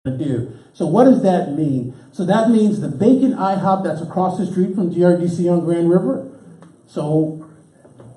to do. So what does that mean? So that means the vacant IHOP that's across the street from GRDC on Grand River. So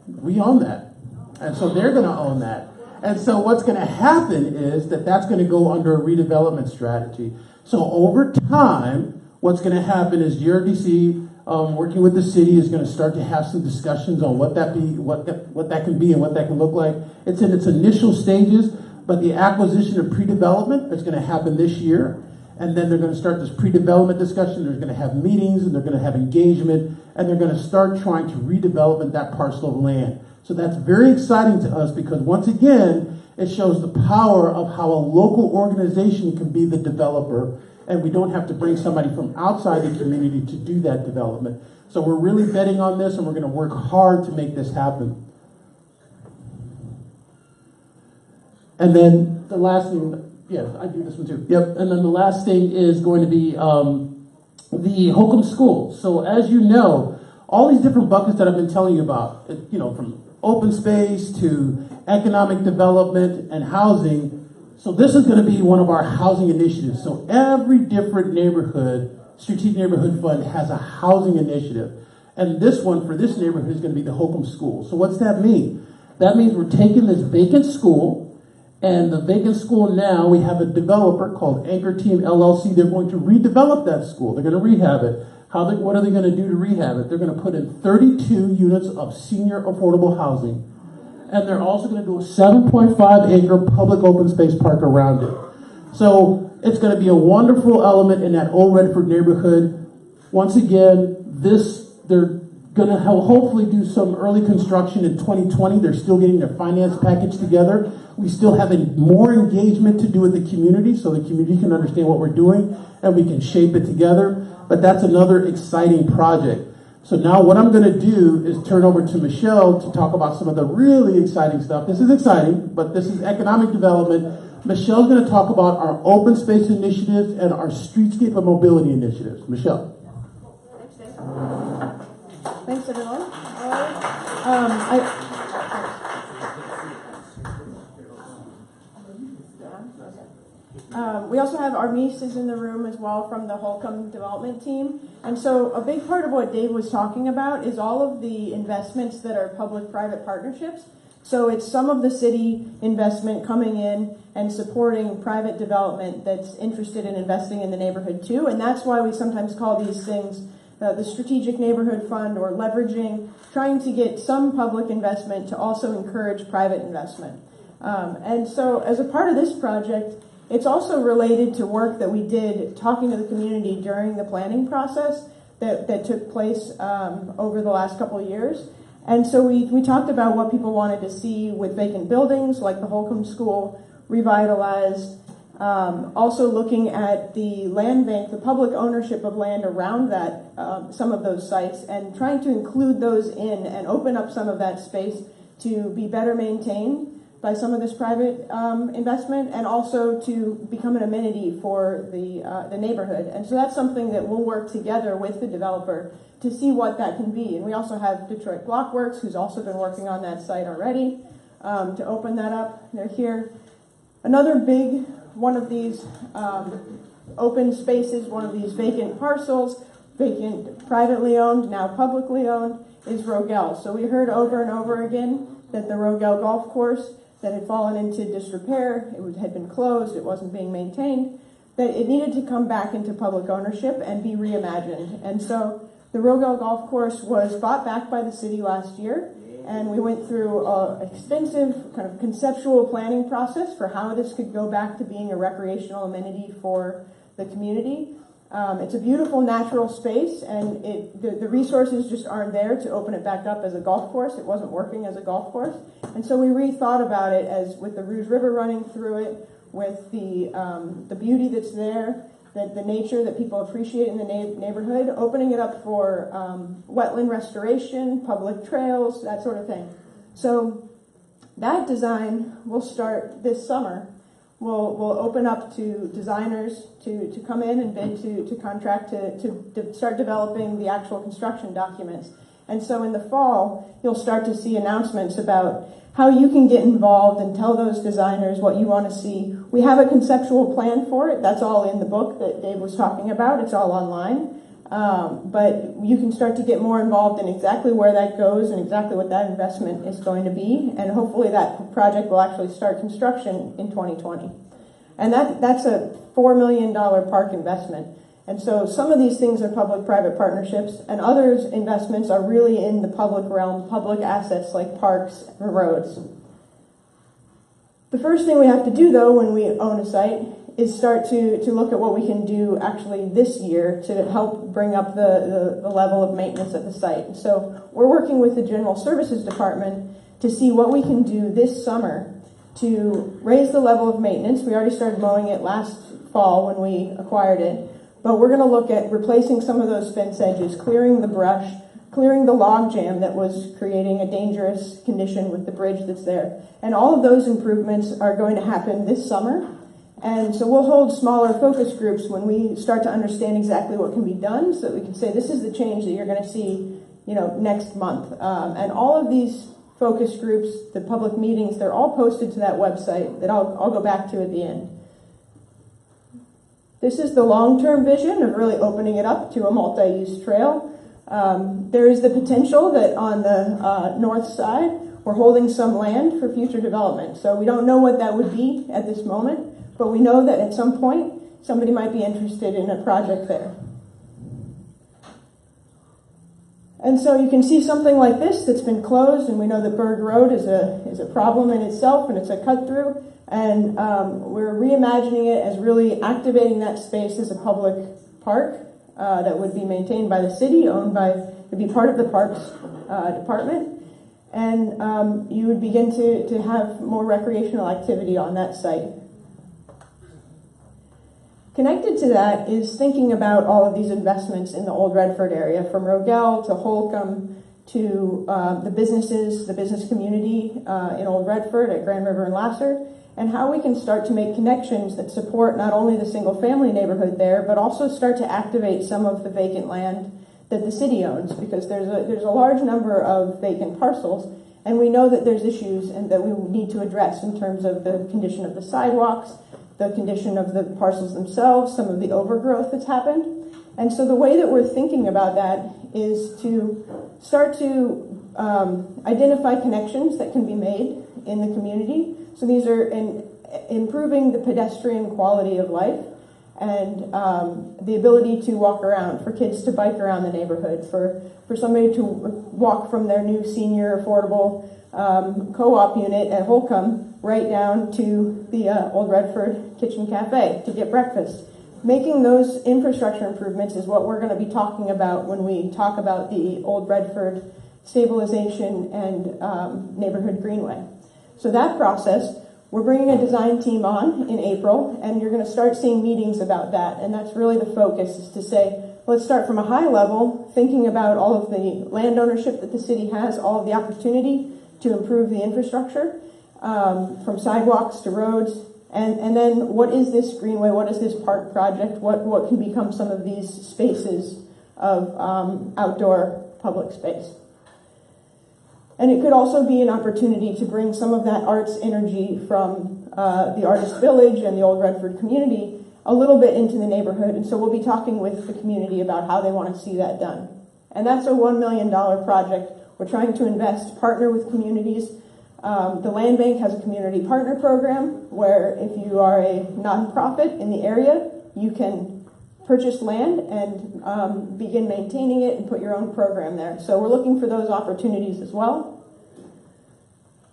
we own that. And so they're going to own that. And so what's going to happen is that's going to go under a redevelopment strategy. So over time, what's going to happen is GRDC, working with the city, is going to start to have some discussions on what that can be and what that can look like. It's in its initial stages, but the acquisition of pre-development is going to happen this year. And then they're going to start this pre-development discussion. They're going to have meetings, and they're going to have engagement, and they're going to start trying to redevelop that parcel of land. So that's very exciting to us because, once again, it shows the power of how a local organization can be the developer, and we don't have to bring somebody from outside the community to do that development. So we're really betting on this, and we're going to work hard to make this happen. And then the last thing, yes, I do this one too. Yep. And then the last thing is going to be the Holcomb School. So as you know, all these different buckets that I've been telling you about, from open space to economic development and housing. So this is going to be one of our housing initiatives. So every different neighborhood, strategic neighborhood fund, has a housing initiative. And this one for this neighborhood is going to be the Holcomb School. So what's that mean? That means we're taking this vacant school, and the vacant school now, we have a developer called Anchor Team LLC. They're going to redevelop that school. They're going to rehab it. What are they going to do to rehab it? They're going to put in 32 units of senior affordable housing. And they're also going to do a 7.5 acre public open space park around it. So it's going to be a wonderful element in that old Redford neighborhood. Once again, they're going to hopefully do some early construction in 2020. They're still getting their finance package together. We still have more engagement to do with the community so the community can understand what we're doing and we can shape it together. But that's another exciting project. So now what I'm going to do is turn over to Michele to talk about some of the really exciting stuff. This is exciting, but this is economic development. Michelle's going to talk about our open space initiatives and our streetscape and mobility initiatives. Michele. Thanks, Dave. Thanks, everyone. We also have our niece is in the room as well from the Holcomb development team. And so a big part of what Dave was talking about is all of the investments that are public-private partnerships. So it's some of the city investment coming in and supporting private development that's interested in investing in the neighborhood too. And that's why we sometimes call these things the Strategic Neighborhood Fund, or leveraging, trying to get some public investment to also encourage private investment. And so as a part of this project, it's also related to work that we did talking to the community during the planning process that took place over the last couple of years. And so we talked about what people wanted to see with vacant buildings like the Holcomb School revitalized, also looking at the land bank, the public ownership of land around that, some of those sites, and trying to include those in and open up some of that space to be better maintained by some of this private investment, and also to become an amenity for the neighborhood. And so that's something that we'll work together with the developer to see what that can be. And we also have Detroit Blockworks, who's also been working on that site already, to open that up. They're here. Another big one of these open spaces, one of these vacant parcels, vacant privately owned, now publicly owned, is Rogel. So we heard over and over again that the Rogel golf course that had fallen into disrepair, had been closed, it wasn't being maintained, that it needed to come back into public ownership and be reimagined. And so the Rogel golf course was bought back by the city last year, and we went through an extensive kind of conceptual planning process for how this could go back to being a recreational amenity for the community. It's a beautiful natural space, and the resources just aren't there to open it back up as a golf course. It wasn't working as a golf course. And so we rethought about it as with the Rouge River running through it, with the beauty that's there, the nature that people appreciate in the neighborhood, opening it up for wetland restoration, public trails, that sort of thing. So that design will start this summer. We'll open up to designers to come in and bid to contract to start developing the actual construction documents. And so in the fall, you'll start to see announcements about how you can get involved and tell those designers what you want to see We have a conceptual plan for it. That's all in the book that Dave was talking about. It's all online. But you can start to get more involved in exactly where that goes and exactly what that investment is going to be. And hopefully that project will actually start construction in 2020. And that's a $4 million park investment. And so some of these things are public-private partnerships, and others investments are really in the public realm, public assets like parks and roads. The first thing we have to do, though, when we own a site is start to look at what we can do actually this year to help bring up the level of maintenance at the site. So we're working with the General Services Department to see what we can do this summer to raise the level of maintenance. We already started mowing it last fall when we acquired it, but we're going to look at replacing some of those fence edges, clearing the brush, clearing the log jam that was creating a dangerous condition with the bridge that's there. And all of those improvements are going to happen this summer. And so we'll hold smaller focus groups when we start to understand exactly what can be done, so that we can say this is the change that you're going to see, next month. And all of these focus groups, the public meetings, they're all posted to that website that I'll go back to at the end. This is the long-term vision of really opening it up to a multi-use trail. There is the potential that on the north side, we're holding some land for future development. So we don't know what that would be at this moment, but we know that at some point, somebody might be interested in a project there. And so you can see something like this that's been closed, and we know that Berg Road is a problem in itself, and it's a cut-through. And we're reimagining it as really activating that space as a public park that would be maintained by the city, would be part of the Parks Department. And you would begin to have more recreational activity on that site. Connected to that is thinking about all of these investments in the Old Redford area, from Rogel to Holcomb to the businesses, the business community in Old Redford at Grand River and Lasser, and how we can start to make connections that support not only the single-family neighborhood there, but also start to activate some of the vacant land that the city owns, because there's a large number of vacant parcels, and we know that there's issues and that we need to address in terms of the condition of the sidewalks, the condition of the parcels themselves, some of the overgrowth that's happened. And so the way that we're thinking about that is to start to identify connections that can be made in the community. So these are improving the pedestrian quality of life and the ability to walk around, for kids to bike around the neighborhood, for somebody to walk from their new senior affordable co-op unit at Holcomb right down to the Old Redford Kitchen Cafe to get breakfast. Making those infrastructure improvements is what we're going to be talking about when we talk about the Old Redford stabilization and neighborhood greenway. So that process, we're bringing a design team on in April, and you're going to start seeing meetings about that. And that's really the focus, is to say, let's start from a high level, thinking about all of the land ownership that the city has, all of the opportunity to improve the infrastructure, from sidewalks to roads, and then what is this greenway, what is this park project, what can become some of these spaces of outdoor public space. And it could also be an opportunity to bring some of that arts energy from the Artist Village and the Old Redford community a little bit into the neighborhood. And so we'll be talking with the community about how they want to see that done. And that's a $1 million project. We're trying to invest, partner with communities. The Land Bank has a community partner program where if you are a nonprofit in the area, you can purchase land and begin maintaining it and put your own program there. So we're looking for those opportunities as well.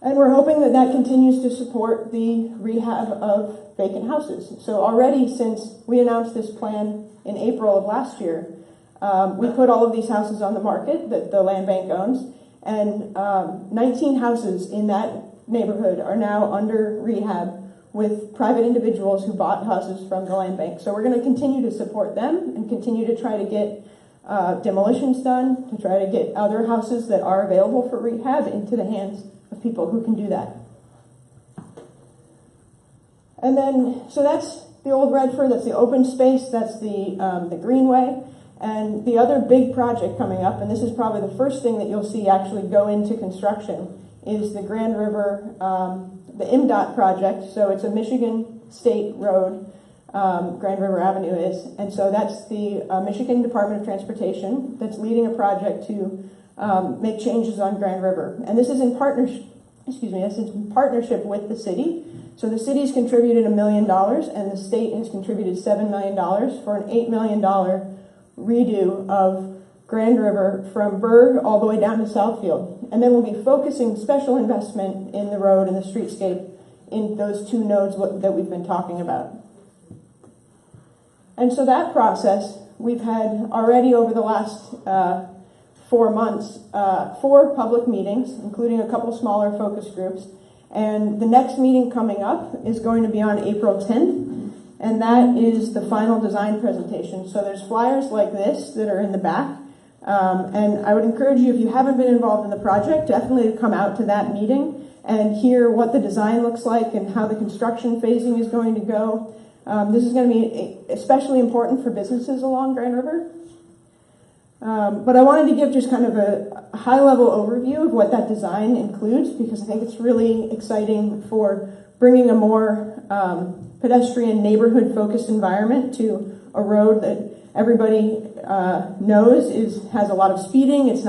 And we're hoping that that continues to support the rehab of vacant houses. So already, since we announced this plan in April of last year, we put all of these houses on the market that the Land Bank owns, and 19 houses in that neighborhood are now under rehab with private individuals who bought houses from the Land Bank. So we're going to continue to support them and continue to try to get demolitions done, to try to get other houses that are available for rehab into the hands of people who can do that. And then, so that's the Old Redford, that's the open space, that's the greenway. And the other big project coming up, and this is probably the first thing that you'll see actually go into construction, is the Grand River, the MDOT project. So it's a Michigan state road Grand River Avenue is. And so that's the Michigan Department of Transportation that's leading a project to make changes on Grand River. And this is in partnership, this is in partnership with the city. So the city's contributed $1 million and the state has contributed $7 million for an $8 million redo of Grand River from Berg all the way down to Southfield. And then we'll be focusing special investment in the road and the streetscape in those two nodes that we've been talking about. And so that process, we've had already over the last 4 months, 4 public meetings, including a couple smaller focus groups. And the next meeting coming up is going to be on April 10th, and that is the final design presentation. So there's flyers like this that are in the back. And I would encourage you, if you haven't been involved in the project, definitely to come out to that meeting and hear what the design looks like and how the construction phasing is going to go. This is going to be especially important for businesses along Grand River. But I wanted to give just kind of a high-level overview of what that design includes, because I think it's really exciting for bringing a more pedestrian, neighborhood-focused environment to a road that everybody knows has a lot of speeding. It's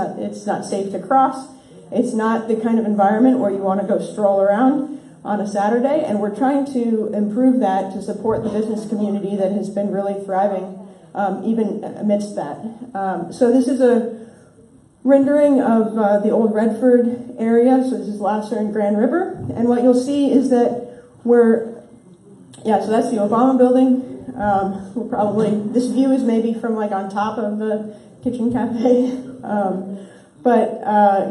not safe to cross. It's not the kind of environment where you want to go stroll around on a Saturday, and we're trying to improve that to support the business community that has been really thriving even amidst that. So this is a rendering of the old Redford area. So this is Lasser and Grand River, and what you'll see is that so that's the Obama building. We'll probably, this view is maybe from like on top of the kitchen cafe. But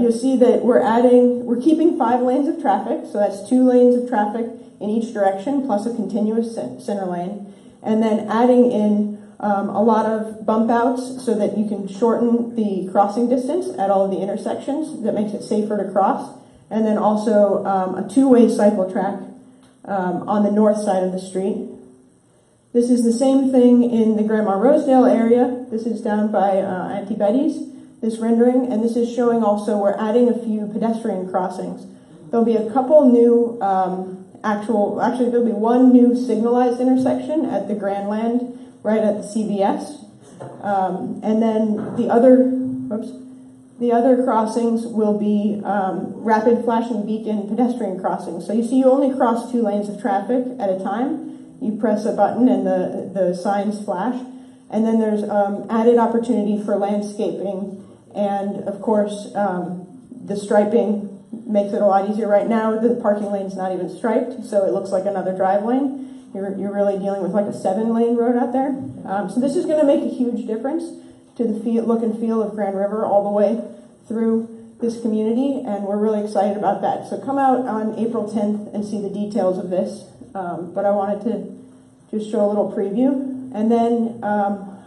you'll see that we're keeping 5 lanes of traffic. So that's 2 lanes of traffic in each direction plus a continuous center lane. And then adding in a lot of bump outs so that you can shorten the crossing distance at all of the intersections. That makes it safer to cross. And then also a 2-way cycle track on the north side of the street. This is the same thing in the Grandma Rosedale area. This is down by Auntie Betty's, this rendering, and this is showing also we're adding a few pedestrian crossings. There'll be a couple new there'll be one new signalized intersection at the Grandland right at the CVS. And then the other crossings will be rapid flashing beacon pedestrian crossings. So you only cross 2 lanes of traffic at a time. You press a button and the signs flash. And then there's added opportunity for landscaping. And of course, the striping makes it a lot easier. Right now, the parking lane's not even striped, so it looks like another drive lane. You're really dealing with like a 7-lane road out there. So this is going to make a huge difference to the look and feel of Grand River all the way through this community, and we're really excited about that. So come out on April 10th and see the details of this. But I wanted to just show a little preview. And then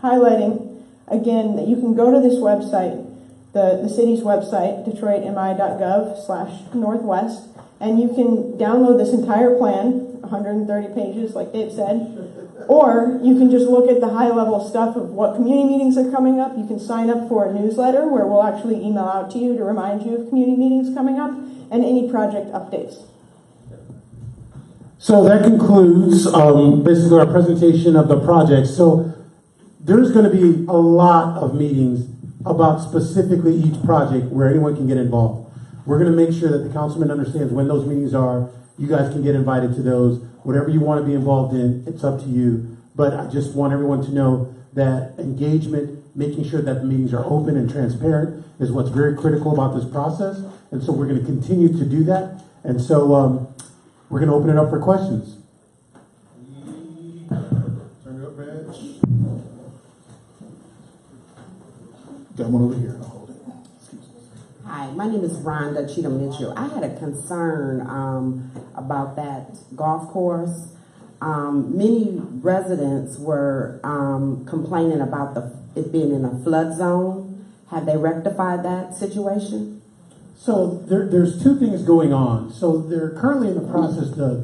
highlighting, again, that you can go to this website, the city's website, detroitmi.gov/northwest, and you can download this entire plan, 130 pages, like Dave said, or you can just look at the high-level stuff of what community meetings are coming up. You can sign up for a newsletter where we'll actually email out to you to remind you of community meetings coming up and any project updates. So that concludes basically our presentation of the project. So there's going to be a lot of meetings about specifically each project where anyone can get involved. We're going to make sure that the councilman understands when those meetings are. You guys can get invited to those. Whatever you want to be involved in, it's up to you. But I just want everyone to know that engagement, making sure that the meetings are open and transparent is what's very critical about this process. And so we're going to continue to do that. And so we're going to open it up for questions. Turn it up, Reg. Got one over here. I'll hold it. Excuse me. Hi, my name is Rhonda Cheatham Mitchell. I had a concern about that golf course. Many residents were complaining about it being in a flood zone. Have they rectified that situation? So there's 2 things going on. So they're currently in the process, the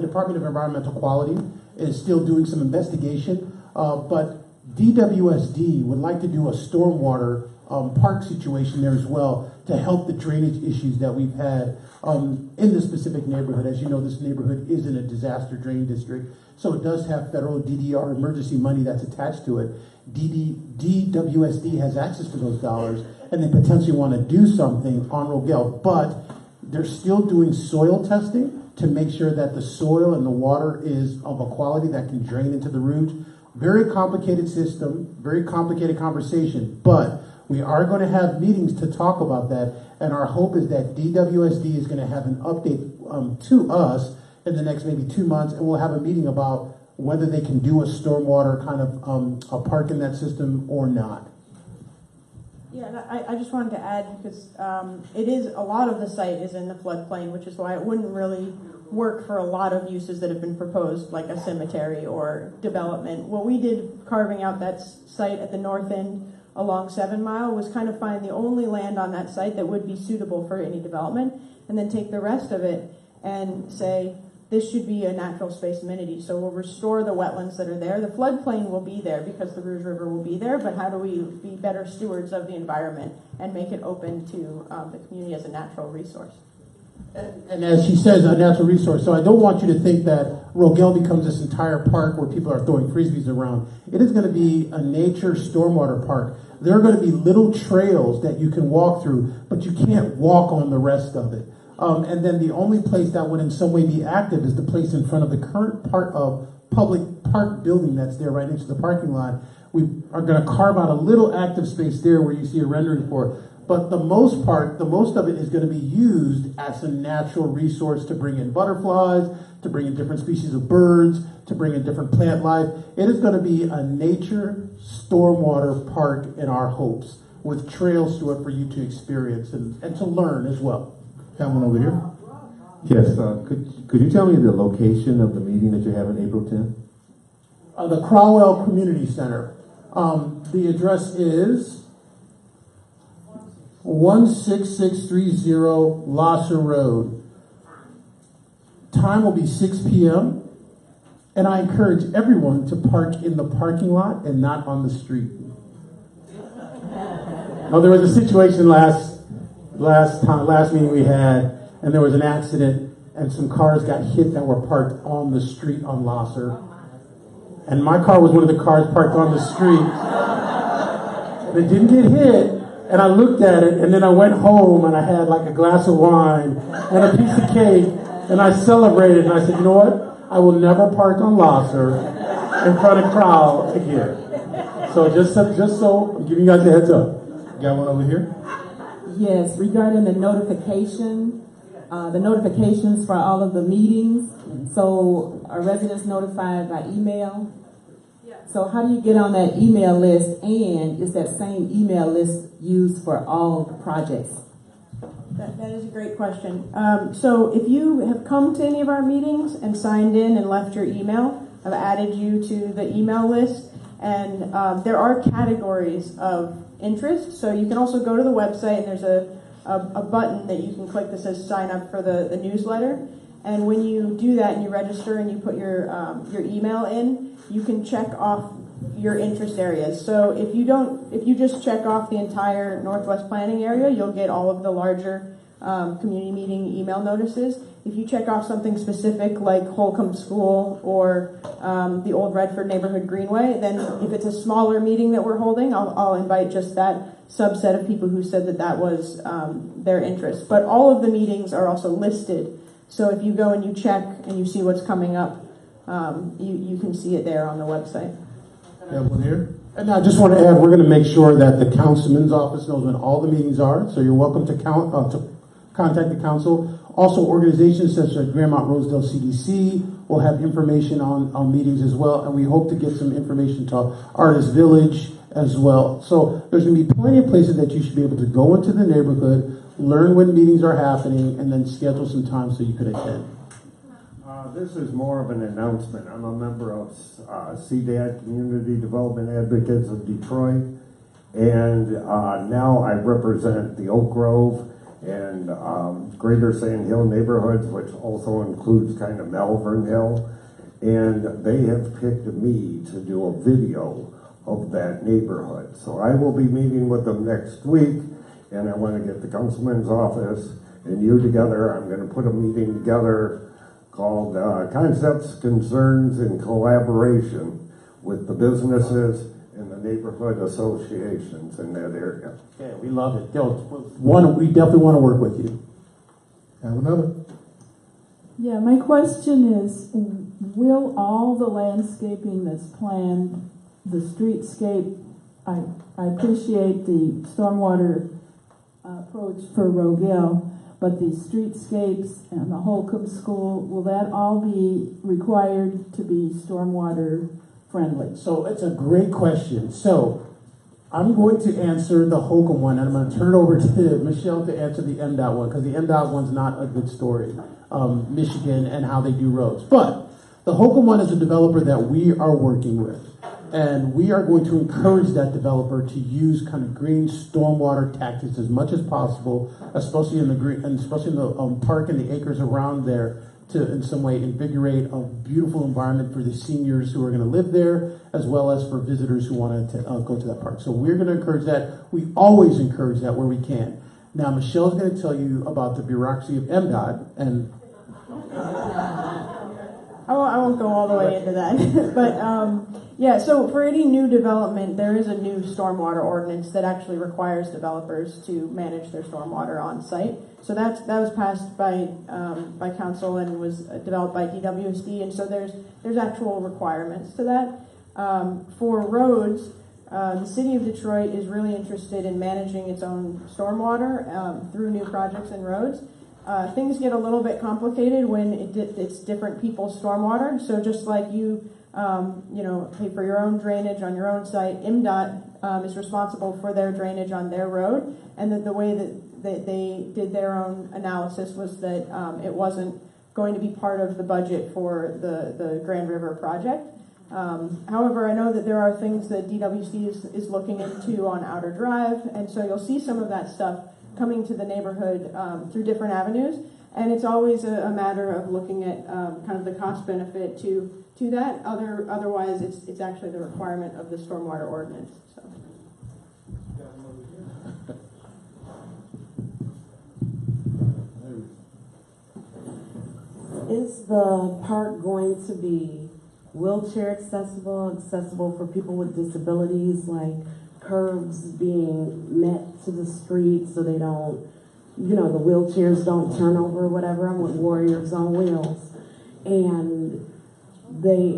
Department of Environmental Quality is still doing some investigation, but DWSD would like to do a stormwater park situation there as well to help the drainage issues that we've had in this specific neighborhood. As you know, this neighborhood is in a disaster drain district, so it does have federal DDR emergency money that's attached to it. DWSD has access to those dollars, and they potentially want to do something on Rogel, but they're still doing soil testing to make sure that the soil and the water is of a quality that can drain into the root. Very complicated system, very complicated conversation, but we are going to have meetings to talk about that, and our hope is that DWSD is going to have an update to us in the next maybe 2 months, and we'll have a meeting about whether they can do a stormwater kind of a park in that system or not. Yeah, and I just wanted to add, because it is, a lot of the site is in the floodplain, which is why it wouldn't really work for a lot of uses that have been proposed, like a cemetery or development. What we did carving out that site at the north end along 7 Mile was kind of find the only land on that site that would be suitable for any development, and then take the rest of it and say, this should be a natural space amenity. So we'll restore the wetlands that are there. The floodplain will be there because the Rouge River will be there, but how do we be better stewards of the environment and make it open to the community as a natural resource? And as she says, a natural resource. So I don't want you to think that Rogel becomes this entire park where people are throwing frisbees around. It is going to be a nature stormwater park. There are going to be little trails that you can walk through, but you can't walk on the rest of it. And then the only place that would in some way be active is the place in front of the current part of public park building that's there right next to the parking lot. We are going to carve out a little active space there where you see a rendering for it. But the most of it is going to be used as a natural resource to bring in butterflies, to bring in different species of birds, to bring in different plant life. It is going to be a nature stormwater park in our hopes, with trails to it for you to experience and to learn as well. Got one over here. Yes, could you tell me the location of the meeting that you're having April 10th? The Crowell Community Center. The address is 16630 Lasser Road. Time will be 6 p.m. And I encourage everyone to park in the parking lot and not on the street. Now, there was a situation last meeting we had, and there was an accident, and some cars got hit that were parked on the street on Lasser. And my car was one of the cars parked on the street. And it didn't get hit, and I looked at it, and then I went home, and I had like a glass of wine and a piece of cake, and I celebrated, and I said, you know what? I will never park on Lasser in front of Crowell again. So just so I'm giving you guys a heads up. Got one over here. Yes, regarding the notification, the notifications for all of the meetings. So are residents notified by email? Yeah. So how do you get on that email list, and is that same email list used for all projects? That is a great question. So if you have come to any of our meetings and signed in and left your email, I've added you to the email list, and there are categories of interest. So you can also go to the website, and there's a button that you can click that says sign up for the newsletter. And when you do that and you register and you put your email in, you can check off your interest areas. So if you just check off the entire Northwest Planning area, you'll get all of the larger community meeting email notices. If you check off something specific like Holcomb School or the old Redford Neighborhood Greenway, then if it's a smaller meeting that we're holding, I'll invite just that subset of people who said that was their interest. But all of the meetings are also listed. So if you go and you check and you see what's coming up, you can see it there on the website. Got one here. And I just want to add, we're going to make sure that the councilman's office knows when all the meetings are. So you're welcome to contact the council. Also, organizations such as Grandmont Rosedale CDC will have information on meetings as well. And we hope to get some information to Artist Village as well. So there's going to be plenty of places that you should be able to go into the neighborhood, learn when meetings are happening, and then schedule some time so you could attend. This is more of an announcement. I'm a member of CDAD, Community Development Advocates of Detroit, and now I represent the Oak Grove and Greater Sand Hill neighborhoods, which also includes kind of Malvern Hill, and they have picked me to do a video of that neighborhood. So I will be meeting with them next week, and I want to get the councilman's office and you together. I'm going to put a meeting together called Concepts, Concerns, and Collaboration with the businesses and the neighborhood associations in that area. Yeah, we love it. We definitely want to work with you. Have another. Yeah, my question is, will all the landscaping that's planned, the streetscape, I appreciate the stormwater approach for Rogel, but the streetscapes and the Holcomb School, will that all be required to be stormwater friendly? So it's a great question. So I'm going to answer the Holcomb one, and I'm going to turn it over to Michele to answer the MDOT one, because the MDOT one's not a good story. Michigan and how they do roads. But the Holcomb one is a developer that we are working with. And we are going to encourage that developer to use kind of green stormwater tactics as much as possible, especially in the green, and especially in the park and the acres around there, to in some way invigorate a beautiful environment for the seniors who are going to live there, as well as for visitors who want to go to that park. So we're going to encourage that. We always encourage that where we can. Now, Michelle's going to tell you about the bureaucracy of MDOT, and I won't go all the way into that, but yeah, so for any new development, there is a new stormwater ordinance that actually requires developers to manage their stormwater on site. So that was passed by council and was developed by DWSD, and so there's actual requirements to that. For roads, the city of Detroit is really interested in managing its own stormwater through new projects and roads. Things get a little bit complicated when it's different people's stormwater. So just like you pay for your own drainage on your own site, MDOT is responsible for their drainage on their road. And the way that they did their own analysis was that it wasn't going to be part of the budget for the Grand River project. However, I know that there are things that DWC is looking into on Outer Drive, and so you'll see some of that stuff coming to the neighborhood through different avenues, and it's always a matter of looking at kind of the cost benefit to that. Otherwise, it's actually the requirement of the stormwater ordinance. So. Is the park going to be wheelchair accessible for people with disabilities, like curbs being met to the street so they don't, the wheelchairs don't turn over or whatever? I'm with Warriors on Wheels. And they,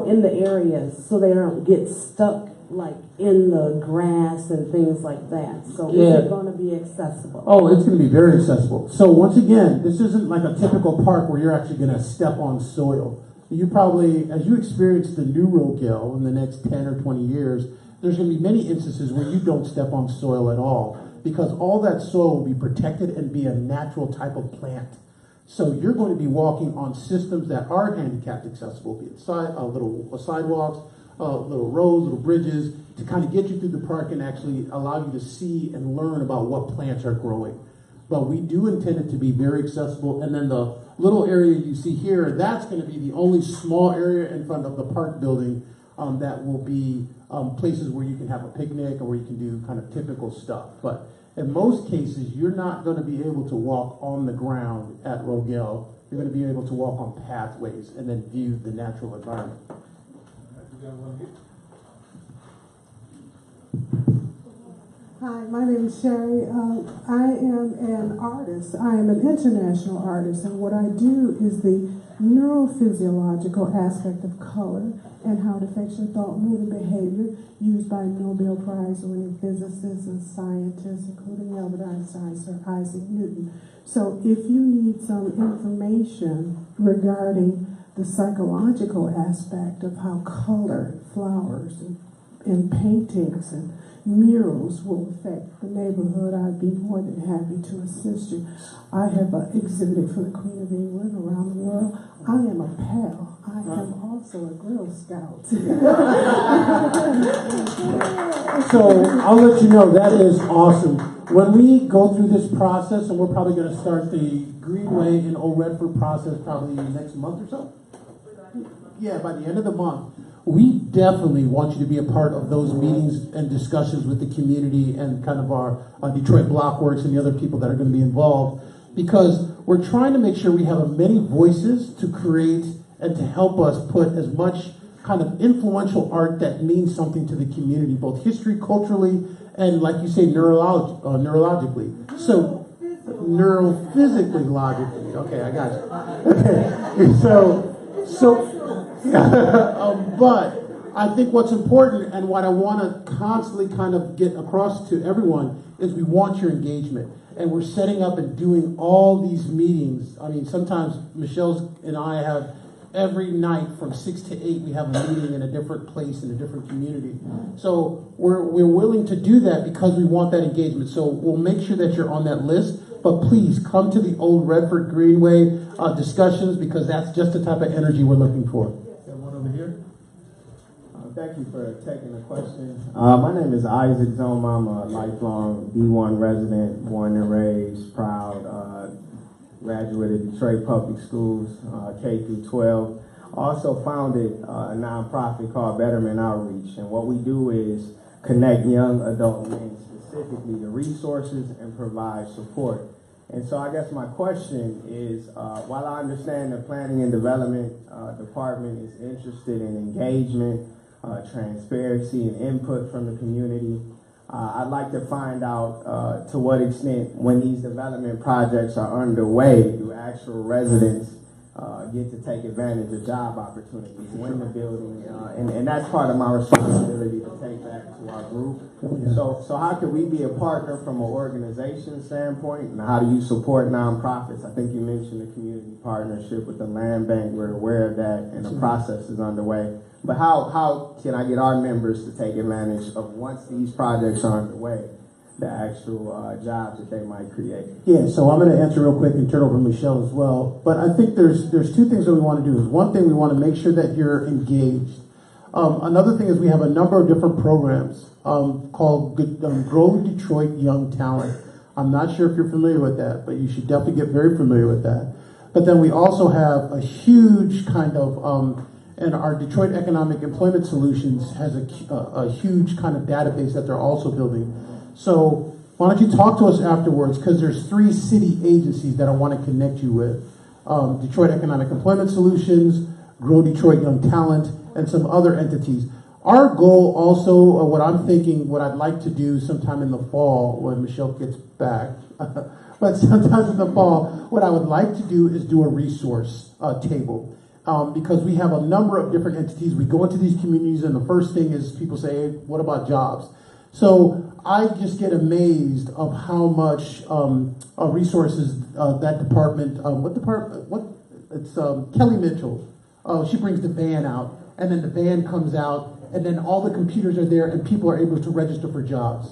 in the areas so they don't get stuck like in the grass and things like that. So is it going to be accessible? Oh, it's going to be very accessible. So once again, this isn't like a typical park where you're actually going to step on soil. You probably, as you experience the new Rogel in the next 10 or 20 years, there's going to be many instances where you don't step on soil at all, because all that soil will be protected and be a natural type of plant. So you're going to be walking on systems that are handicapped accessible, be it little sidewalks, little roads, little bridges, to kind of get you through the park and actually allow you to see and learn about what plants are growing. But we do intend it to be very accessible. And then the little area you see here, that's going to be the only small area in front of the park building that will be places where you can have a picnic or where you can do kind of typical stuff. But in most cases, you're not going to be able to walk on the ground at Rogel. You're going to be able to walk on pathways and then view the natural environment. Hi, my name is Sherry. I am an artist. I am an international artist, and what I do is the neurophysiological aspect of color and how it affects your thought, mood, and behavior, used by Nobel Prize-winning physicists and scientists, including Albert Einstein, Sir Isaac Newton. So if you need some information regarding the psychological aspect of how color, flowers, and paintings and murals will affect the neighborhood, I'd be more than happy to assist you. I have exhibited for the Queen of England around the world. I am a pal. I am also a Girl Scout. So I'll let you know, that is awesome. When we go through this process, and we're probably going to start the Greenway in Old Redford process probably next month or so. Yeah, by the end of the month. we definitely want you to be a part of those meetings and discussions with the community and kind of our Detroit Blockworks and the other people that are going to be involved, because we're trying to make sure we have as many voices to create and to help us put as much kind of influential art that means something to the community, both history, culturally, and like you say, neurologically. So, neurophysically, logically. Okay, I got you. Okay, but I think what's important and what I want to constantly kind of get across to everyone is we want your engagement. And we're setting up and doing all these meetings. I mean, sometimes Michelle and I have every night from 6 to 8, we have a meeting in a different place, in a different community. So we're willing to do that because we want that engagement. So we'll make sure that you're on that list. But please come to the old Redford Greenway discussions, because that's just the type of energy we're looking for. Got one over here. Thank you for taking the question. My name is Isaac Zoma. I'm a lifelong D1 resident, born and raised, proud, graduate of Detroit Public Schools, K through 12. Also founded a nonprofit called Betterment Outreach, and what we do is connect young adult men specifically to resources and provide support. And so I guess my question is, while I understand the planning and development department is interested in engagement, transparency, and input from the community, I'd like to find out to what extent, when these development projects are underway, do actual residents get to take advantage of job opportunities when the building, and that's part of my responsibility to take back to our group. So how can we be a partner from an organization standpoint, and how do you support nonprofits? I think you mentioned the community partnership with the land bank. We're aware of that, and the process is underway. But how can I get our members to take advantage of, once these projects are underway, the actual jobs that they might create? Yeah, so I'm going to answer real quick and turn over to Michelle as well. But I think there's two things that we want to do. Is one thing, we want to make sure that you're engaged. Another thing is we have a number of different programs called Grow Detroit Young Talent. I'm not sure if you're familiar with that, but you should definitely get very familiar with that. But then we also have a huge kind of, and our Detroit Economic Employment Solutions has a huge kind of database that they're also building. So why don't you talk to us afterwards, because there's 3 city agencies that I want to connect you with. Detroit Economic Employment Solutions, Grow Detroit Young Talent, and some other entities. Our goal also, what I'm thinking, what I'd like to do sometime in the fall when Michelle gets back, but sometimes in the fall, what I would like to do is do a resource table. Because we have a number of different entities. We go into these communities, and the first thing is people say, hey, what about jobs? So I just get amazed of how much resources that department, it's Kelly Mitchell. She brings the van out, and then the van comes out, and then all the computers are there, and people are able to register for jobs.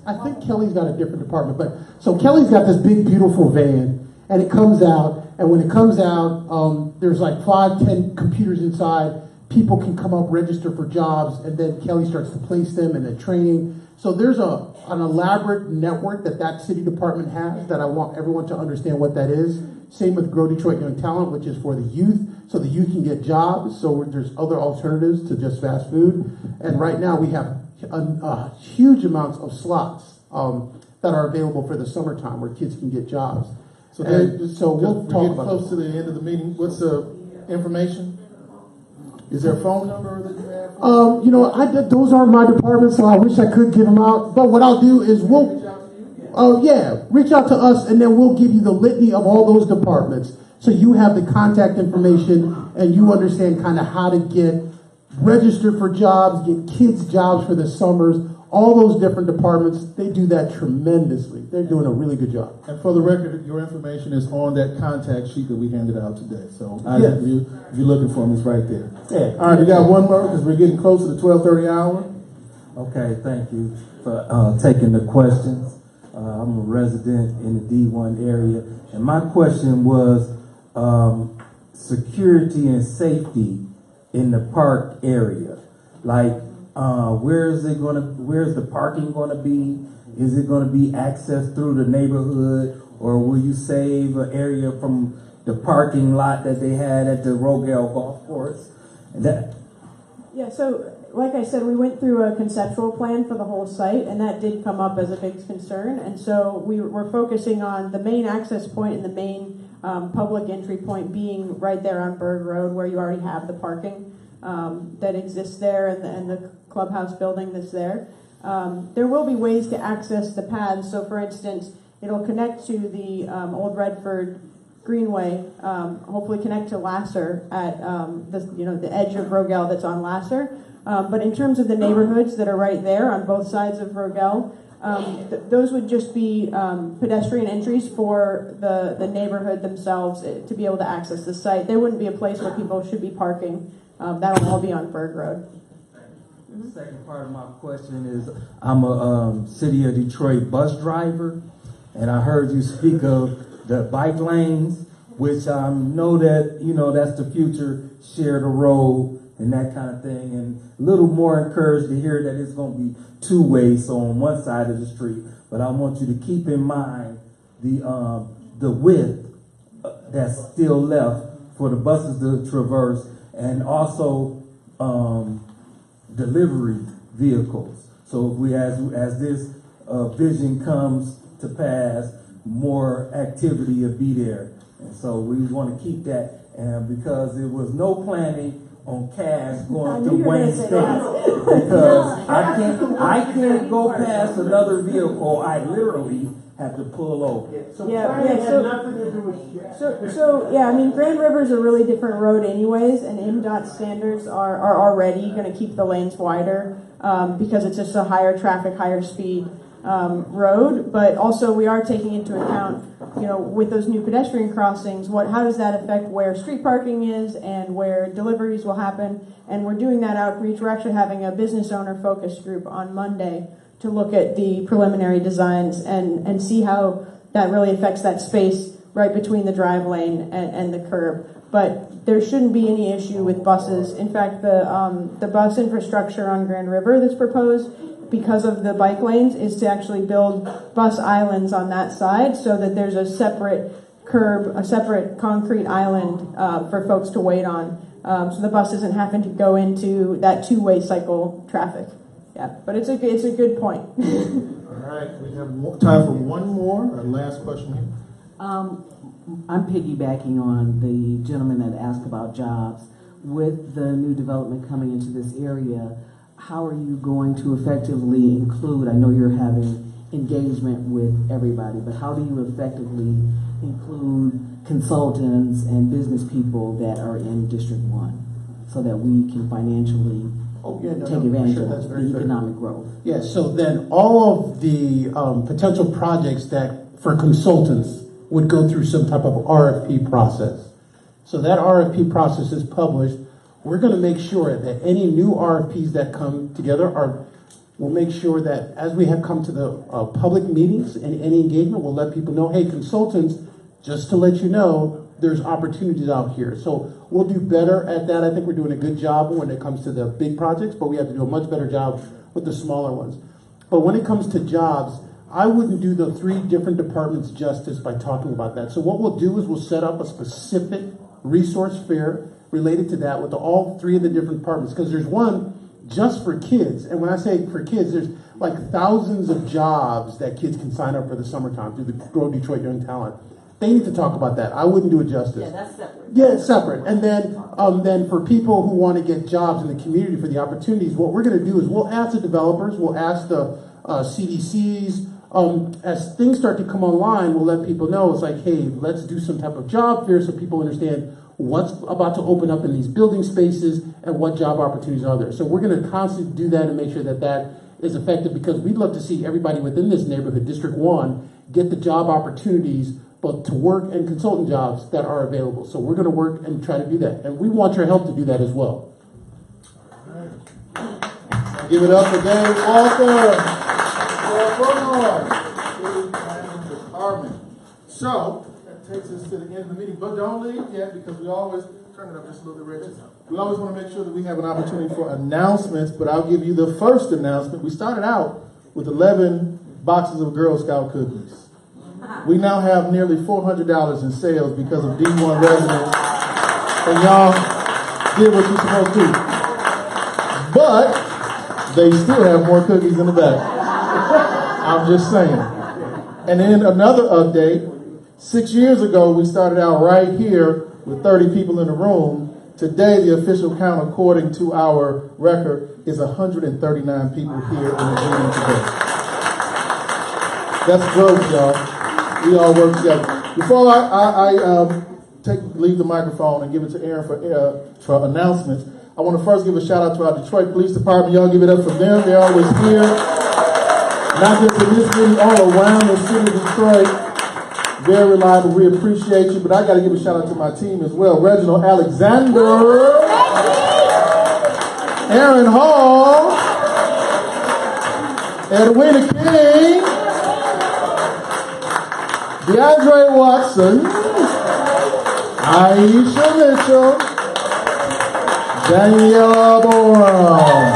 I think Kelly's got a different department, but so Kelly's got this big, beautiful van. And it comes out, and when it comes out, there's like 5-10 computers inside. People can come up, register for jobs, and then Kelly starts to place them and then training. So there's an elaborate network that city department has that I want everyone to understand what that is. Same with Grow Detroit Young Talent, which is for the youth, so the youth can get jobs. So there's other alternatives to just fast food. And right now we have huge amounts of slots that are available for the summertime where kids can get jobs. So we'll we're talk getting about close this. to the end of the meeting. What's the information? Is there a phone number that you have? Those aren't my department, so I wish I could give them out. But what I'll do is reach out to us, and then we'll give you the litany of all those departments, so you have the contact information and you understand kind of how to get registered for jobs, get kids jobs for the summers. All those different departments, they do that tremendously. They're doing a really good job. And for the record, your information is on that contact sheet that we handed out today. So Yes. if you're looking for them, it's right there. Yeah. All right, we got one more because we're getting close to the 12:30 hour. Okay, thank you for taking the questions. I'm a resident in the D1 area, and my question was security and safety in the park area. Like, where's the parking gonna be? Is it gonna be accessed through the neighborhood, or will you save an area from the parking lot that they had at the Rogel Golf Course. And that, Yeah, so like I said, we went through a conceptual plan for the whole site, and that did come up as a big concern. And so we're focusing on the main access point and the main public entry point being right there on Berg Road, where you already have the parking that exists there and the clubhouse building that's there. There will be ways to access the paths. So, for instance, it'll connect to the old Redford Greenway, hopefully connect to Lasser at the edge of Rogel that's on Lasser. But in terms of the neighborhoods that are right there on both sides of Rogel, those would just be pedestrian entries for the neighborhood themselves to be able to access the site. There wouldn't be a place where people should be parking. That'll all be on Berg Road. the second part of my question is, I'm a City of Detroit bus driver, and I heard you speak of the bike lanes, which I know that, that's the future, share the road and that kind of thing, and a little more encouraged to hear that it's going to be two ways, so on one side of the street. But I want you to keep in mind the width that's still left for the buses to traverse, and also delivery vehicles. So if we, as this vision comes to pass, more activity will be there. And so we want to keep that, and because there was no planning on cash going through Wayne State, because I can't go past another vehicle. I literally have to pull over. So nothing to do with So I mean, Grand River is a really different road anyways, and MDOT standards are already going to keep the lanes wider because it's just a higher traffic, higher speed road. But also we are taking into account, with those new pedestrian crossings, how does that affect where street parking is and where deliveries will happen? And we're doing that outreach. We're actually having a business owner focus group on Monday to look at the preliminary designs and see how that really affects that space right between the drive lane and the curb. But there shouldn't be any issue with buses. In fact, the bus infrastructure on Grand River that's proposed, because of the bike lanes, is to actually build bus islands on that side so that there's a separate curb, a separate concrete island for folks to wait on. So the bus isn't having to go into that two-way cycle traffic. Yeah, but it's a good point. All right, we have time for one more, our last question here. I'm piggybacking on the gentleman that asked about jobs. With the new development coming into this area, how are you going to effectively include, I know you're having engagement with everybody, but how do you effectively include consultants and business people that are in District 1 so that we can financially take advantage of the economic growth? Yeah, so then all of the potential projects for consultants would go through some type of RFP process. So that RFP process is published. We're going to make sure that any new RFPs that come together we'll make sure that as we have come to the public meetings and any engagement, we'll let people know, hey, consultants, just to let you know, there's opportunities out here. So we'll do better at that. I think we're doing a good job when it comes to the big projects, but we have to do a much better job with the smaller ones. But when it comes to jobs, I wouldn't do the 3 different departments justice by talking about that. So what we'll do is we'll set up a specific resource fair related to that with all 3 of the different departments, because there's one just for kids. And when I say for kids, there's like thousands of jobs that kids can sign up for the summertime through the Grow Detroit Young Talent. They need to talk about that. I wouldn't do it justice. Yeah, that's separate. Yeah, it's separate. And then for people who want to get jobs in the community for the opportunities, what we're going to do is we'll ask the developers, we'll ask the CDCs. As things start to come online, we'll let people know. It's like, hey, let's do some type of job fair so people understand what's about to open up in these building spaces and what job opportunities are there. So we're going to constantly do that and make sure that that is effective, because we'd love to see everybody within this neighborhood, District 1, get the job opportunities, both to work and consultant jobs that are available. So we're going to work and try to do that. And we want your help to do that as well. All right. Give it up for Dave Walker. So, that takes us to the end of the meeting, but don't leave yet, because we always, turn it up just a little bit, Richard. We always want to make sure that we have an opportunity for announcements, but I'll give you the first announcement. We started out with 11 boxes of Girl Scout cookies. We now have nearly $400 in sales because of D1 residents, and y'all did what you're supposed to do. But they still have more cookies in the back. I'm just saying. And then another update. 6 years ago, we started out right here with 30 people in the room. Today, the official count, according to our record, is 139 people here in the meeting today. That's growth, y'all. We all work together. Before I leave the microphone and give it to Aaron for announcements, I want to first give a shout out to our Detroit Police Department. Y'all give it up for them. They're always here. Not just in this city, all around the city of Detroit. Very reliable. We appreciate you. But I got to give a shout out to my team as well. Reginald Alexander. Aaron Hall. Edwina King. DeAndre Watson. Aisha Mitchell. Daniela Borum.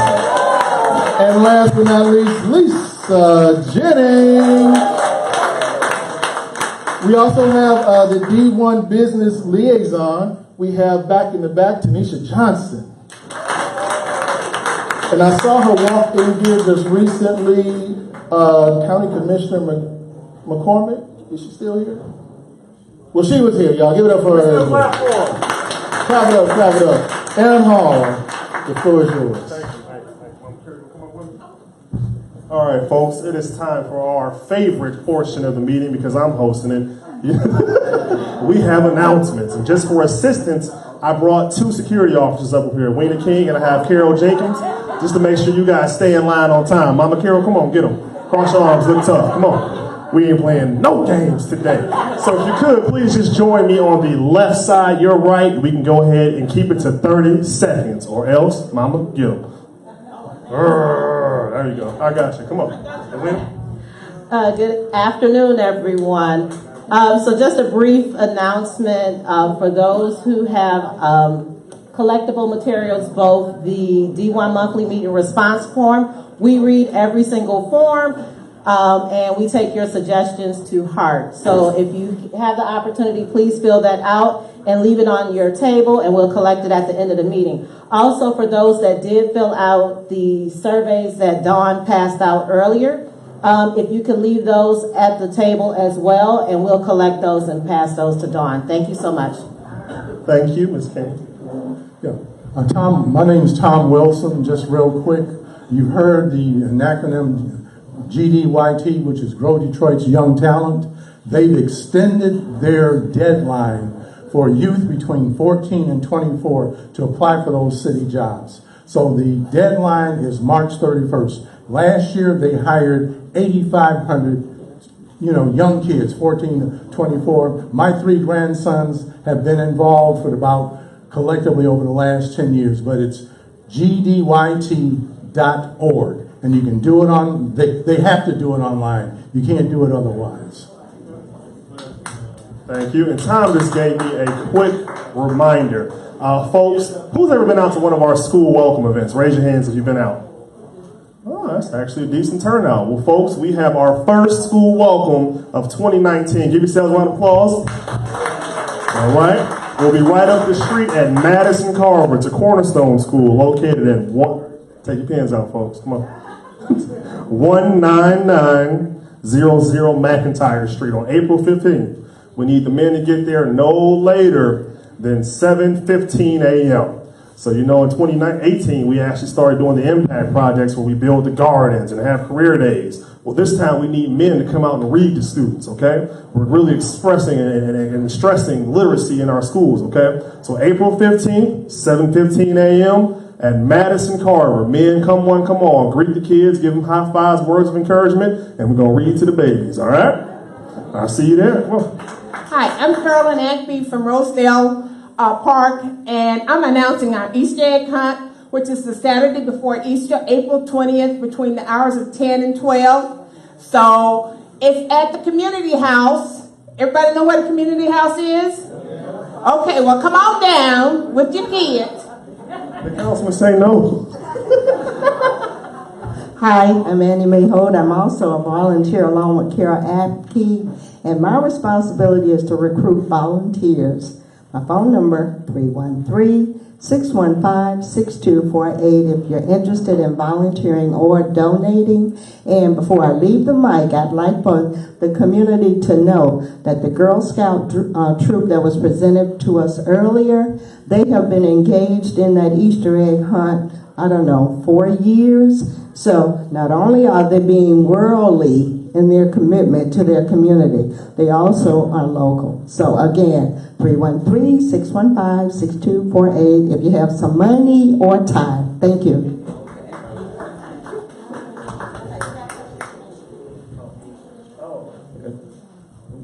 And last but not least, Lisa Jennings. We also have the D1 Business Liaison. We have back in the back, Tanisha Johnson. And I saw her walk in here just recently, County Commissioner McCormick. Is she still here? Well, she was here, y'all. Give it up for her. Clap it up, clap it up. Aaron Hall, the floor is yours. Thank you. All right, folks, it is time for our favorite portion of the meeting because I'm hosting it. We have announcements. And just for assistance, I brought 2 security officers up here, Wayne King and I have Carol Jenkins, just to make sure you guys stay in line on time. Mama Carol, come on, get them. Cross your arms, look tough. Come on. We ain't playing no games today. So if you could, please just join me on the left side, your right. We can go ahead and keep it to 30 seconds or else, Mama, get them. There you go. I got you. Come on. Good afternoon, everyone. So just a brief announcement for those who have collectible materials, both the D1 monthly meeting response form. We read every single form. And we take your suggestions to heart. So if you have the opportunity, please fill that out and leave it on your table, and we'll collect it at the end of the meeting. Also, for those that did fill out the surveys that Dawn passed out earlier, if you can leave those at the table as well, and we'll collect those and pass those to Dawn. Thank you so much. Thank you, Ms. King. Yeah. Tom, my name is Tom Wilson. Just real quick, you've heard the acronym GDYT, which is Grow Detroit's Young Talent. They've extended their deadline for youth between 14 and 24 to apply for those city jobs. So the deadline is March 31st. Last year, they hired 8,500, young kids, 14 to 24. My 3 grandsons have been involved for about collectively over the last 10 years, but it's gdyt.org. And you can do it they have to do it online. You can't do it otherwise. Thank you. And Tom just gave me a quick reminder. Folks, who's ever been out to one of our school welcome events? Raise your hands if you've been out. Oh, that's actually a decent turnout. Well, folks, we have our first school welcome of 2019. Give yourselves a round of applause. All right. We'll be right up the street at Madison Carver. It's a Cornerstone School located at take your pens out, folks. Come on. 19900 McIntyre Street on April 15th. We need the men to get there no later than 7:15 a.m. So, in 2018, we actually started doing the impact projects where we build the gardens and have career days. Well, this time we need men to come out and read to students, okay? We're really expressing and stressing literacy in our schools, okay? So April 15th, 7:15 a.m., at Madison Carver. Men, come on, come on. Greet the kids, give them high fives, words of encouragement, and we're going to read to the babies, all right? I'll see you there. Come on. Hi, I'm Carolyn Agby from Rosedale Park, and I'm announcing our Easter egg hunt, which is the Saturday before Easter, April 20th, between the hours of 10 and 12. So it's at the community house. Everybody know where the community house is? Okay, well, come on down with your kids. The councilman say no. Hi, I'm Annie Mae Holt. I'm also a volunteer along with Kara Abke, and my responsibility is to recruit volunteers. My phone number, 313-615-6248 if you're interested in volunteering or donating. And before I leave the mic, I'd like for the community to know that the Girl Scout troop that was presented to us earlier, they have been engaged in that Easter egg hunt, 4 years. So not only are they being worldly in their commitment to their community, they also are local. So again, 313-615-6248 if you have some money or time. Thank you.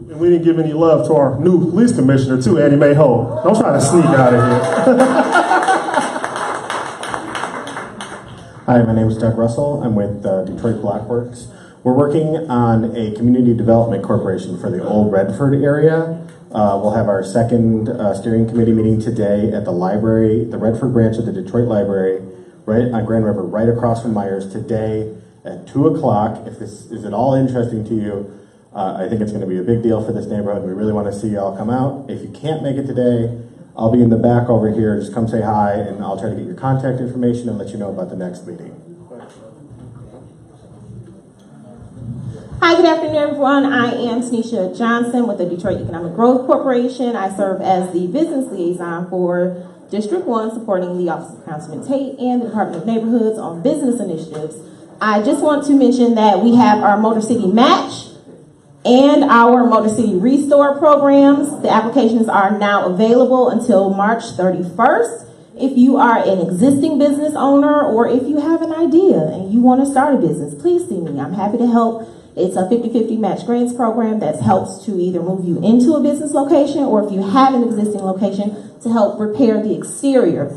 And we didn't give any love to our new police commissioner too, Annie Mae Holt. Don't try to sneak out of here. Hi, my name is Doug Russell. I'm with Detroit Blockworks. We're working on a community development corporation for the old Redford area. We'll have our second steering committee meeting today at the library, the Redford branch of the Detroit Library, right on Grand River, right across from Myers, today at 2 o'clock. If this is at all interesting to you, I think it's going to be a big deal for this neighborhood. We really want to see you all come out. If you can't make it today, I'll be in the back over here. Just come say hi, and I'll try to get your contact information and let you know about the next meeting. Hi, good afternoon, everyone. I am Tanisha Johnson with the Detroit Economic Growth Corporation. I serve as the business liaison for District 1, supporting the Office of Councilman Tate and the Department of Neighborhoods on business initiatives. I just want to mention that we have our Motor City Match and our Motor City Restore programs. The applications are now available until March 31st. If you are an existing business owner or if you have an idea and you want to start a business, please see me. I'm happy to help. It's a 50-50 match grants program that helps to either move you into a business location or if you have an existing location to help repair the exterior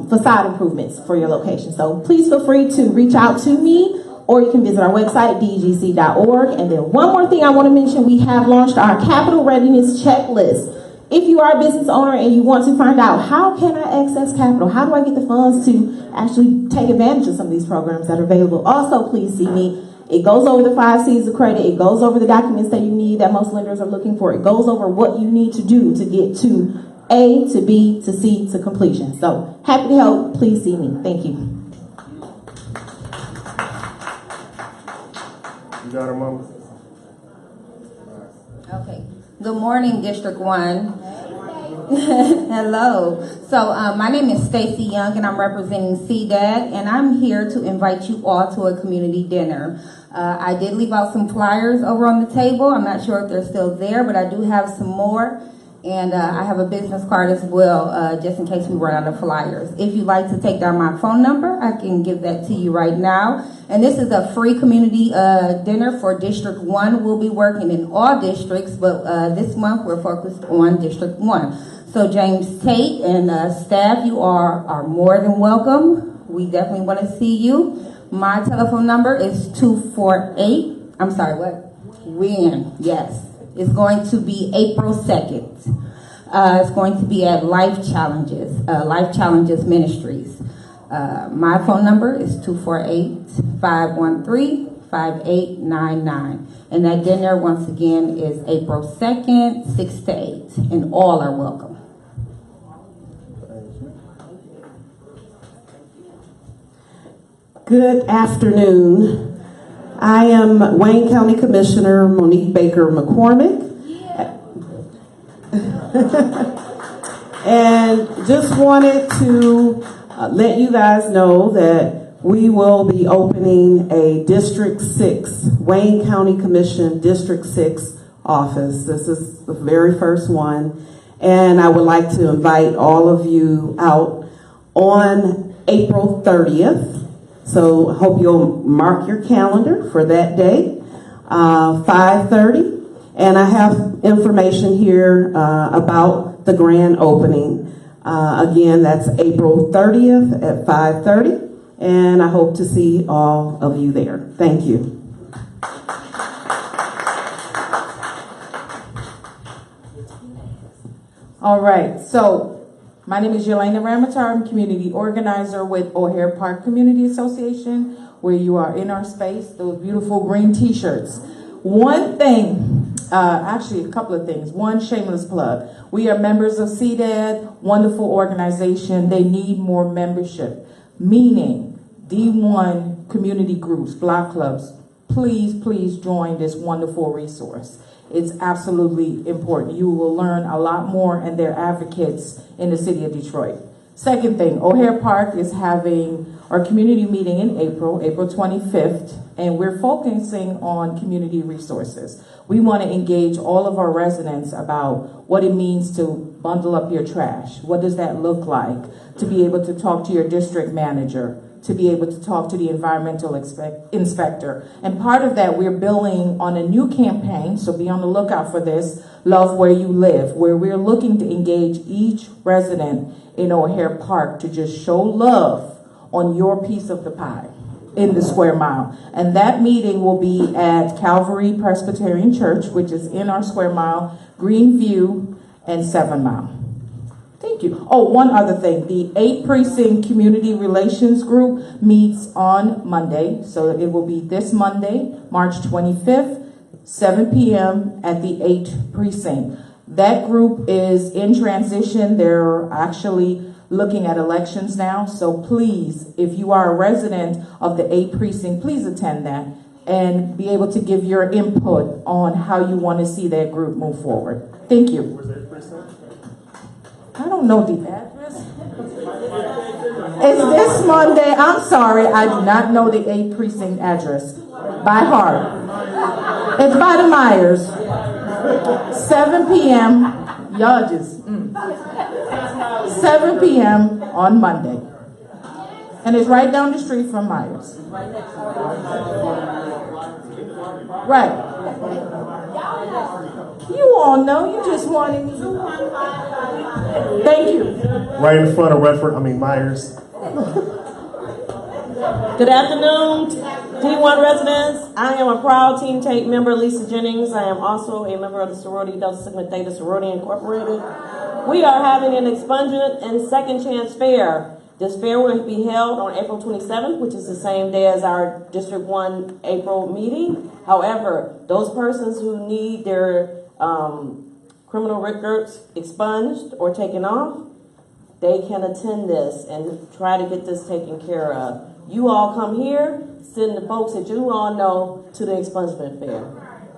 facade improvements for your location. So please feel free to reach out to me, or you can visit our website, degc.org. And then one more thing I want to mention, we have launched our capital readiness checklist. If you are a business owner and you want to find out how can I access capital, how do I get the funds to actually take advantage of some of these programs that are available, also please see me. It goes over the 5 C's of credit. It goes over the documents that you need that most lenders are looking for. It goes over what you need to do to get to A, to B, to C, to completion. So happy to help. Please see me. Thank you. You got her, Mama? Okay. Good morning, District 1. Hello. So my name is Stacy Young, and I'm representing CDAD, and I'm here to invite you all to a community dinner. I did leave out some flyers over on the table. I'm not sure if they're still there, but I do have some more. And I have a business card as well, just in case we run out of flyers. If you'd like to take down my phone number, I can give that to you right now. And this is a free community dinner for District 1. We'll be working in all districts, but this month we're focused on District 1. So James Tate and staff, you are more than welcome. We definitely want to see you. My telephone number is 248. I'm sorry, what? When? Yes. It's going to be April 2nd. It's going to be at Life Challenges Ministries. My phone number is 248-513-5899. And that dinner, once again, is April 2nd, 6 to 8. And all are welcome. Good afternoon. I am Wayne County Commissioner Monique Baker McCormick. And just wanted to let you guys know that we will be opening a District 6, Wayne County Commission District 6 office. This is the very first one. And I would like to invite all of you out on April 30th. So I hope you'll mark your calendar for that day, 5:30. And I have information here about the grand opening. Again, that's April 30th at 5:30. And I hope to see all of you there. Thank you. All right, so My name is Yelena Ramatar. I'm community organizer with O'Hare Park Community Association, where you are in our space, those beautiful green t-shirts. One thing, actually a couple of things. One, shameless plug. We are members of CDAD, wonderful organization. They need more membership, meaning D1 community groups, block clubs. Please join this wonderful resource. It's absolutely important. You will learn a lot more, and they're advocates in the city of Detroit. Second thing, O'Hare Park is having our community meeting in April 25th, and we're focusing on community resources. We want to engage all of our residents about what it means to bundle up your trash. What does that look like? To be able to talk to your district manager, to be able to talk to the environmental inspector. And part of that, we're building on a new campaign, so be on the lookout for this, Love Where You Live, where we're looking to engage each resident in O'Hare Park to just show love on your piece of the pie in the square mile. And that meeting will be at Calvary Presbyterian Church, which is in our square mile, Greenview, and 7 Mile. Thank you. Oh, one other thing. The 8 Precinct Community Relations Group meets on Monday. So it will be this Monday, March 25th, 7 p.m. at the 8 Precinct. That group is in transition. They're actually looking at elections now. So please, if you are a resident of the 8 Precinct, please attend that and be able to give your input on how you want to see that group move forward. Thank you. Where's that precinct? I don't know the address. It's this Monday. I'm sorry, I do not know the 8 Precinct address by heart. It's by the Myers. 7 p.m. Y'all just 7 p.m. on Monday. And it's right down the street from Myers. Right. You all know, you just wanted me. Thank you. Right in front of Myers. Good afternoon, D1 residents. I am a proud Team Take member, Lisa Jennings. I am also a member of the sorority Delta Sigma Theta Sorority Incorporated. We are having an expungement and second chance fair. This fair will be held on April 27th, which is the same day as our District 1 April meeting. However, those persons who need their criminal records expunged or taken off, they can attend this and try to get this taken care of. You all come here, send the folks that you all know to the expungement fair.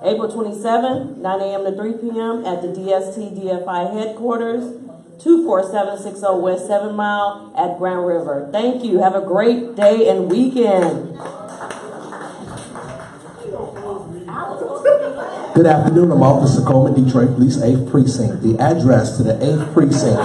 April 27th, 9 a.m. to 3 p.m. at the DST DFI headquarters, 24760 West 7 Mile at Grand River. Thank you. Have a great day and weekend. Good afternoon. I'm Officer Coleman, Detroit Police 8th Precinct. The address to the 8th Precinct.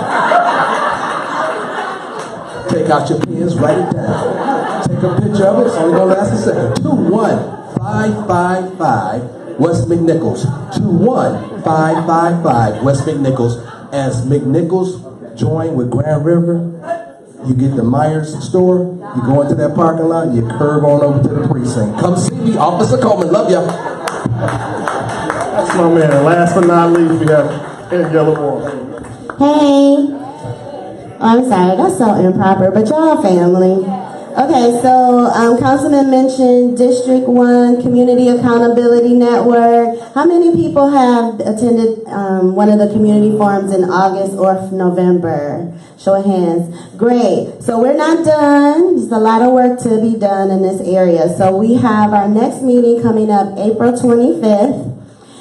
Take out your pens, write it down. Take a picture of it. It's only going to last a second. 21555 West McNichols. 21555 West McNichols. As McNichols join with Grand River, you get the Myers store, you go into that parking lot, you curve on over to the precinct. Come see me, Officer Coleman. Love ya. That's my man. And last but not least, we have Ed Yellowmore. Hey. Oh, I'm sorry, that's so improper, but y'all family. Okay, so Councilman mentioned District 1 Community Accountability Network. How many people have attended one of the community forums in August or November? Show of hands. Great. So we're not done. There's a lot of work to be done in this area. So we have our next meeting coming up April 25th.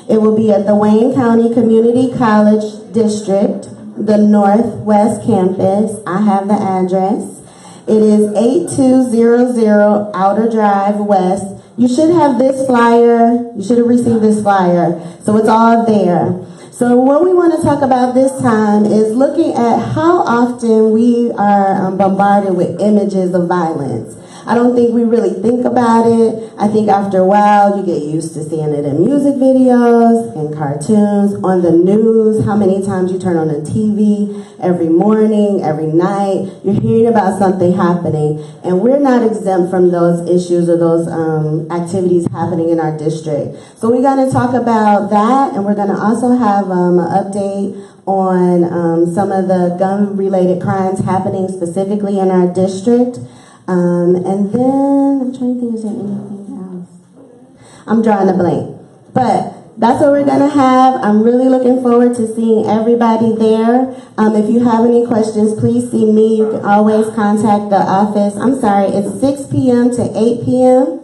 It will be at the Wayne County Community College District, the Northwest Campus. I have the address. It is 8200 Outer Drive West. You should have this flyer. You should have received this flyer. So it's all there. So what we want to talk about this time is looking at how often we are bombarded with images of violence. I don't think we really think about it. I think after a while you get used to seeing it in music videos, in cartoons, on the news, how many times you turn on the TV every morning, every night, you're hearing about something happening. And we're not exempt from those issues or those activities happening in our district. So we're going to talk about that, and we're going to also have an update on some of the gun-related crimes happening specifically in our district. And then, I'm trying to think, is there anything else? I'm drawing a blank. But that's what we're going to have. I'm really looking forward to seeing everybody there. If you have any questions, please see me. You can always contact the office. I'm sorry, it's 6 p.m. to 8 p.m.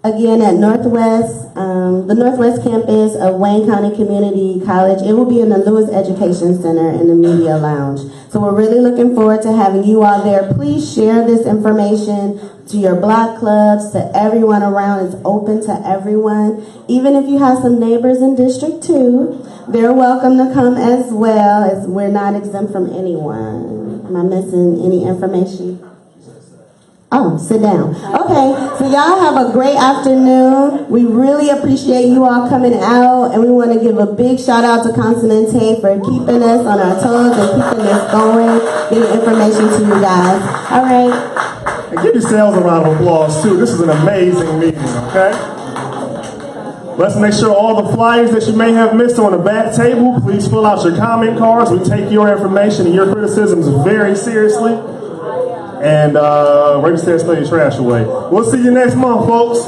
Again, at the Northwest campus of Wayne County Community College. It will be in the Lewis Education Center in the Media Lounge. So we're really looking forward to having you all there. Please share this information to your block clubs, to everyone around. It's open to everyone. Even if you have some neighbors in District 2, they're welcome to come as well, as we're not exempt from anyone. Am I missing any information? Oh, sit down. Okay, so y'all have a great afternoon. We really appreciate you all coming out, and we want to give a big shout out to Councilman Tate for keeping us on our toes and keeping us going, getting information to you guys. All right. And give yourselves a round of applause too. This is an amazing meeting, okay? Let's make sure all the flyers that you may have missed are on the back table. Please fill out your comment cards. We take your information and your criticisms very seriously. And register and throw your trash away. We'll see you next month, folks.